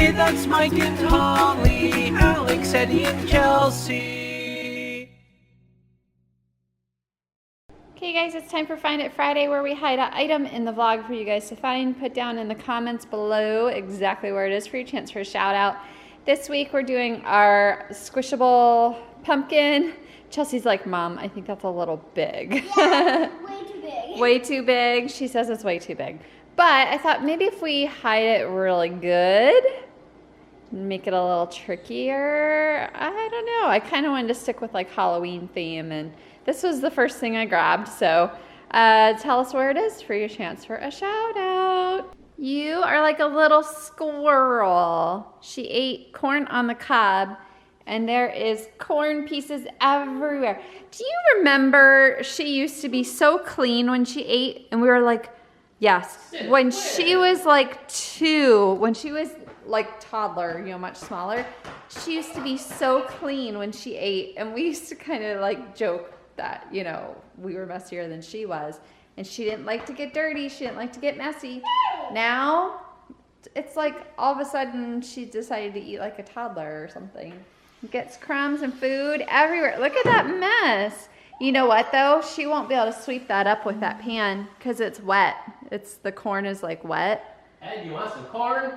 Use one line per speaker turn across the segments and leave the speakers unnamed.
Hey, that's Mike and Holly, Alex, Eddie, and Kelsey.
Okay guys, it's time for Find It Friday, where we hide an item in the vlog for you guys to find. Put down in the comments below exactly where it is for your chance for a shout out. This week we're doing our squishable pumpkin. Chelsea's like, Mom, I think that's a little big.
Yeah, way too big.
Way too big. She says it's way too big. But I thought maybe if we hide it really good, make it a little trickier. I don't know. I kind of wanted to stick with like Halloween theme, and this was the first thing I grabbed. So tell us where it is for your chance for a shout out. You are like a little squirrel. She ate corn on the cob, and there is corn pieces everywhere. Do you remember she used to be so clean when she ate? And we were like, yes. When she was like 2, when she was like toddler, you know, much smaller, she used to be so clean when she ate. And we used to kind of like joke that, you know, we were messier than she was. And she didn't like to get dirty. She didn't like to get messy. Now, it's like all of a sudden she decided to eat like a toddler or something. Gets crumbs and food everywhere. Look at that mess. You know what though? She won't be able to sweep that up with that pan because it's wet. The corn is like wet.
Ed, you want some corn?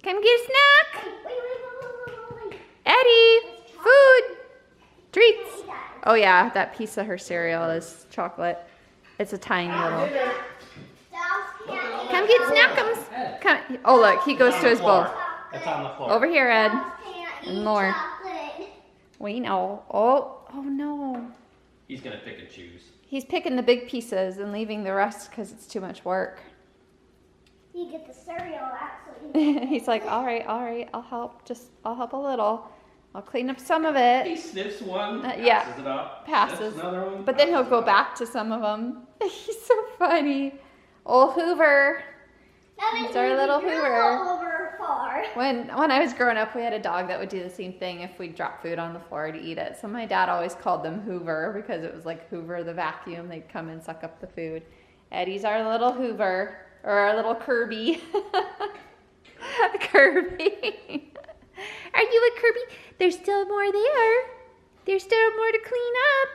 Come get a snack.
Wait.
Eddie, food, treats. Oh yeah, that piece of her cereal is chocolate. It's a tiny little. Come get snackums. Come. Oh look, he goes to his bowl.
It's on the floor.
Over here, Ed. And more. We know. Oh no.
He's gonna pick and choose.
He's picking the big pieces and leaving the rest because it's too much work.
You get the cereal actually.
He's like, all right, I'll help. I'll help a little. I'll clean up some of it.
He sniffs one,
yeah,
passes it up,
passes.
sniffs another one,
But then he'll go back to some of them. He's so funny. Old Hoover. It's our little Hoover. When I was growing up, we had a dog that would do the same thing if we dropped food on the floor to eat it. So my dad always called them Hoover because it was like Hoover the vacuum. They'd come and suck up the food. Eddie's our little Hoover, or our little Kirby. Kirby. Are you a Kirby? There's still more there. There's still more to clean up.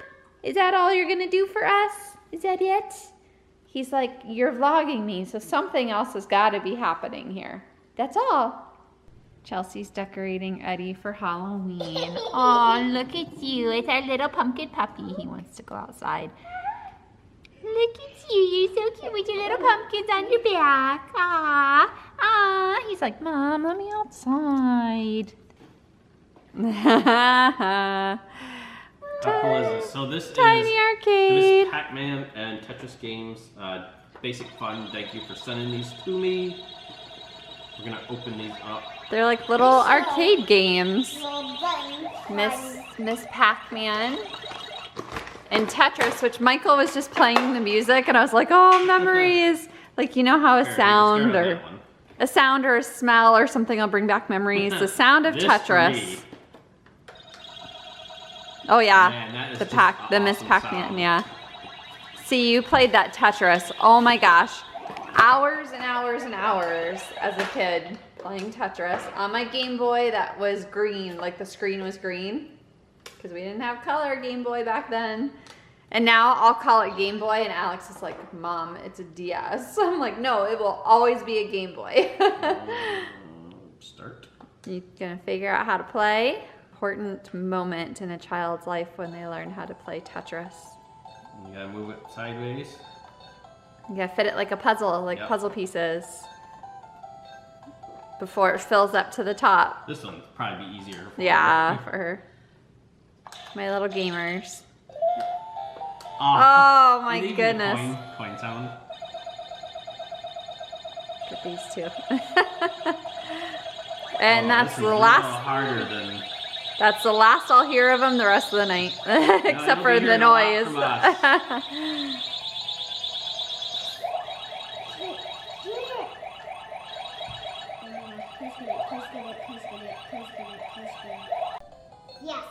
Is that all you're gonna do for us? Is that it? He's like, you're vlogging me, so something else has got to be happening here. That's all. Chelsea's decorating Eddie for Halloween. Oh, look at you. It's our little pumpkin puppy. He wants to go outside. Look at you. You're so cute with your little pumpkins on your back. Ah. He's like, Mom, let me outside.
How cool is this? So this
Tiny
is
arcade.
Miss Pac-Man and Tetris games. Basic fun. Thank you for sending these to me. We're gonna open these up.
They're like little arcade games.
Little buttons.
Miss Pac-Man and Tetris, which Michael was just playing the music, and I was like, oh, memories. Like, you know how a sound or a smell or something will bring back memories. The sound of Tetris. Oh yeah,
man,
the Miss Pac-Man, yeah. See, you played that Tetris. Oh my gosh. Hours and hours and hours as a kid playing Tetris on my Game Boy that was green, like the screen was green. Because we didn't have color Game Boy back then. And now I'll call it Game Boy, and Alex is like, Mom, it's a DS. I'm like, no, it will always be a Game Boy.
Start.
You gonna figure out how to play? Important moment in a child's life when they learn how to play Tetris.
You gotta move it sideways.
You gotta fit it like a puzzle, like
Yep.
puzzle pieces, before it fills up to the top.
This one's probably be easier.
Yeah, for my little gamers.
Oh,
Oh my goodness.
Coin sound.
Get these two. And that's
this is
the
a
last.
little harder than.
That's the last I'll hear of them the rest of the night, except for the noise.
Yes.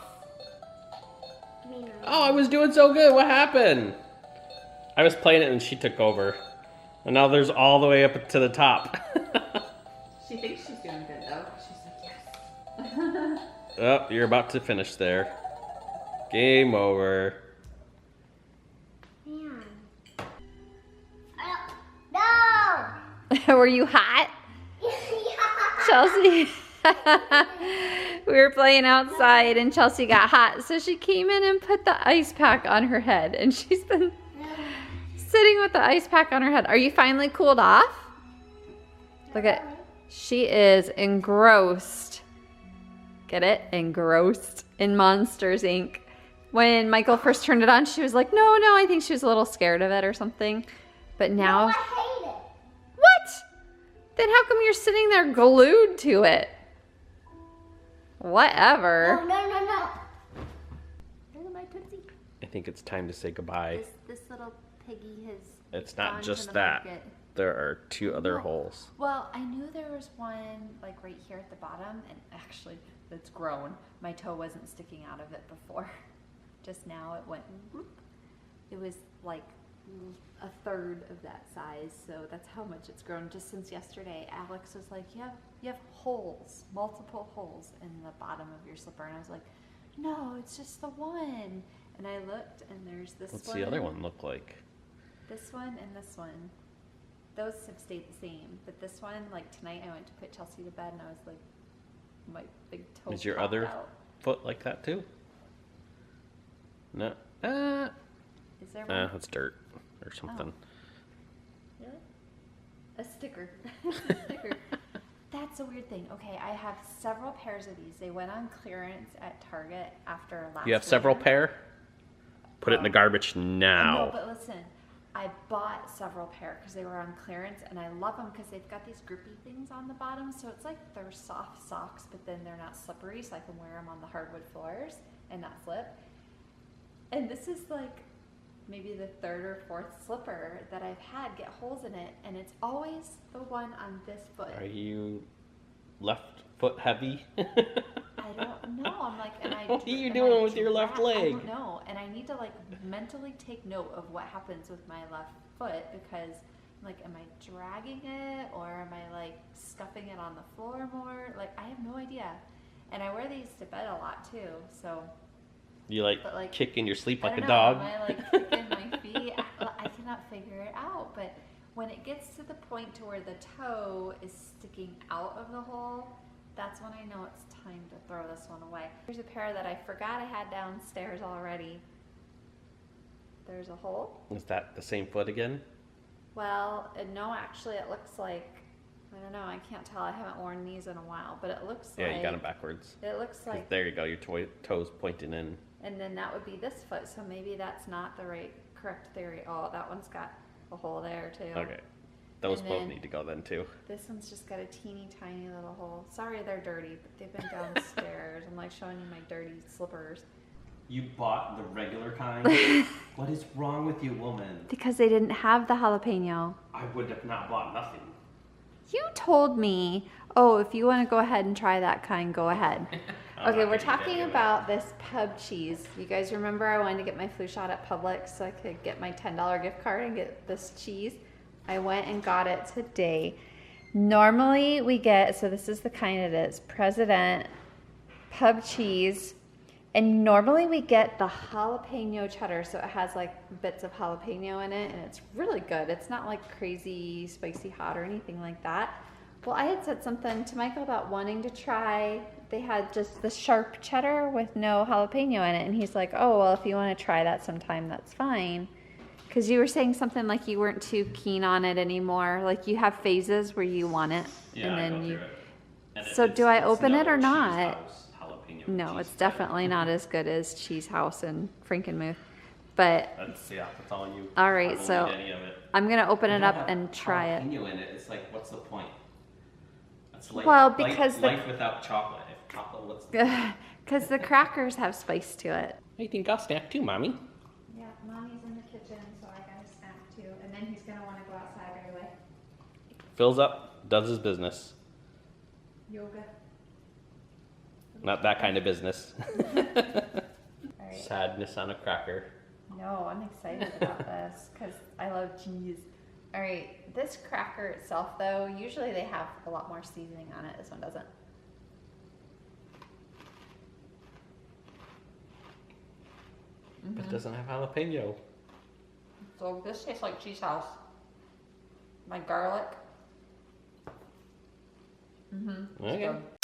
Oh, I was doing so good. What happened? I was playing it and she took over. And now there's all the way up to the top.
She thinks she's doing good though. She's like, yes.
Oh, you're about to finish there. Game over.
Man. No!
Were you hot?
Yeah.
Chelsea. We were playing outside and Chelsea got hot, so she came in and put the ice pack on her head, and she's been sitting with the ice pack on her head. Are you finally cooled off? Look at, she is engrossed. Get it? Engrossed in Monsters, Inc. When Michael first turned it on, she was like, no, I think she was a little scared of it or something. But now,
No, I hate it.
what? Then how come you're sitting there glued to it? Whatever.
No. Look at my tootsie.
I think it's time to say goodbye.
This little piggy has
It's not
gone to
just
the
that.
market.
There are 2 other
No.
holes.
Well, I knew there was one like right here at the bottom, and actually it's grown. My toe wasn't sticking out of it before. Just now it went whoop. It was like a third of that size, so that's how much it's grown just since yesterday. Alex was like, you have holes, multiple holes in the bottom of your slipper, and I was like, no, it's just the one. And I looked, and there's this
What's
one.
the other one look like?
This one and this one. Those have stayed the same, but this one, like tonight I went to put Chelsea to bed and I was like, my big toe
Is your
popped
other
out.
foot like that too? No.
Is there one?
That's dirt or something.
Really? A sticker. A sticker. That's a weird thing. Okay, I have several pairs of these. They went on clearance at Target after last
You have several
winter.
pair? Put it in the garbage now.
No, but listen, I bought several pair because they were on clearance, and I love them because they've got these grippy things on the bottom, so it's like they're soft socks, but then they're not slippery, so I can wear them on the hardwood floors and not slip. And this is like maybe the 3rd or 4th slipper that I've had get holes in it, and it's always the one on this foot.
Are you left foot heavy?
I don't know. I'm like, and I.
What are you
and
doing
I
with your left leg?
I don't know, and I need to like mentally take note of what happens with my left foot because, I'm like, am I dragging it or am I like scuffing it on the floor more? Like, I have no idea. And I wear these to bed a lot too, so.
You like,
But, like,
kick in your sleep like
I
a
don't
dog?
know, am I like kicking my feet? I cannot figure it out, but when it gets to the point to where the toe is sticking out of the hole, that's when I know it's time to throw this one away. Here's a pair that I forgot I had downstairs already. There's a hole.
Is that the same foot again?
Well, no, actually it looks like, I don't know, I can't tell. I haven't worn these in a while, but it looks
Yeah,
like.
you got them backwards.
It looks
'Cause
like,
there you go, your toes pointing in.
and then that would be this foot, so maybe that's not the correct theory. Oh, that one's got a hole there too.
Okay. Those
And
both
then-
need to go then too.
This one's just got a teeny tiny little hole. Sorry they're dirty, but they've been downstairs. I'm like showing you my dirty slippers.
You bought the regular kind? What is wrong with you, woman?
Because they didn't have the jalapeno.
I would have not bought nothing.
You told me, oh, if you want to go ahead and try that kind, go ahead.
I'm
Okay,
not
we're
gonna eat
talking
any of
about this pub cheese. You guys remember I wanted to get my flu shot at Publix so I could get my $10 gift card and get this cheese? I went and got it today. Normally we get, so this is the kind it is, President pub cheese. And normally we get the jalapeno cheddar, so it has like bits of jalapeno in it, and it's really good. It's not like crazy spicy hot or anything like that. Well, I had said something to Michael about wanting to try, they had just the sharp cheddar with no jalapeno in it, and he's like, oh, well, if you want to try that sometime, that's fine. Because you were saying something like you weren't too keen on it anymore, like you have phases where you want it,
Yeah,
and
I
then
go
you...
through it. And
So do I open it or
no
not?
Cheese House jalapeno
No,
cheese
it's
cheddar.
definitely not as good as Cheese House and Frankenmuth. But
That's all you.
All right,
I won't
so
eat any of it.
I'm gonna open it
You don't
up
have
and try it.
jalapeno in it. It's like, what's the point? It's like
Well, because the-
life without chocolate. If chocolate, what's the
Because the crackers have spice to it.
I think I'll snack too, mommy.
Yeah, mommy's in the kitchen, so I got a snack too. And then he's gonna want to go outside right away.
Fills up, does his business.
Yoga.
Not that kind of business.
All right.
Sadness on a cracker.
No, I'm excited about this because I love cheese. All right, this cracker itself, though, usually they have a lot more seasoning on it. This one doesn't.
It doesn't have jalapeno.
So this tastes like cheese house. My garlic.
Okay.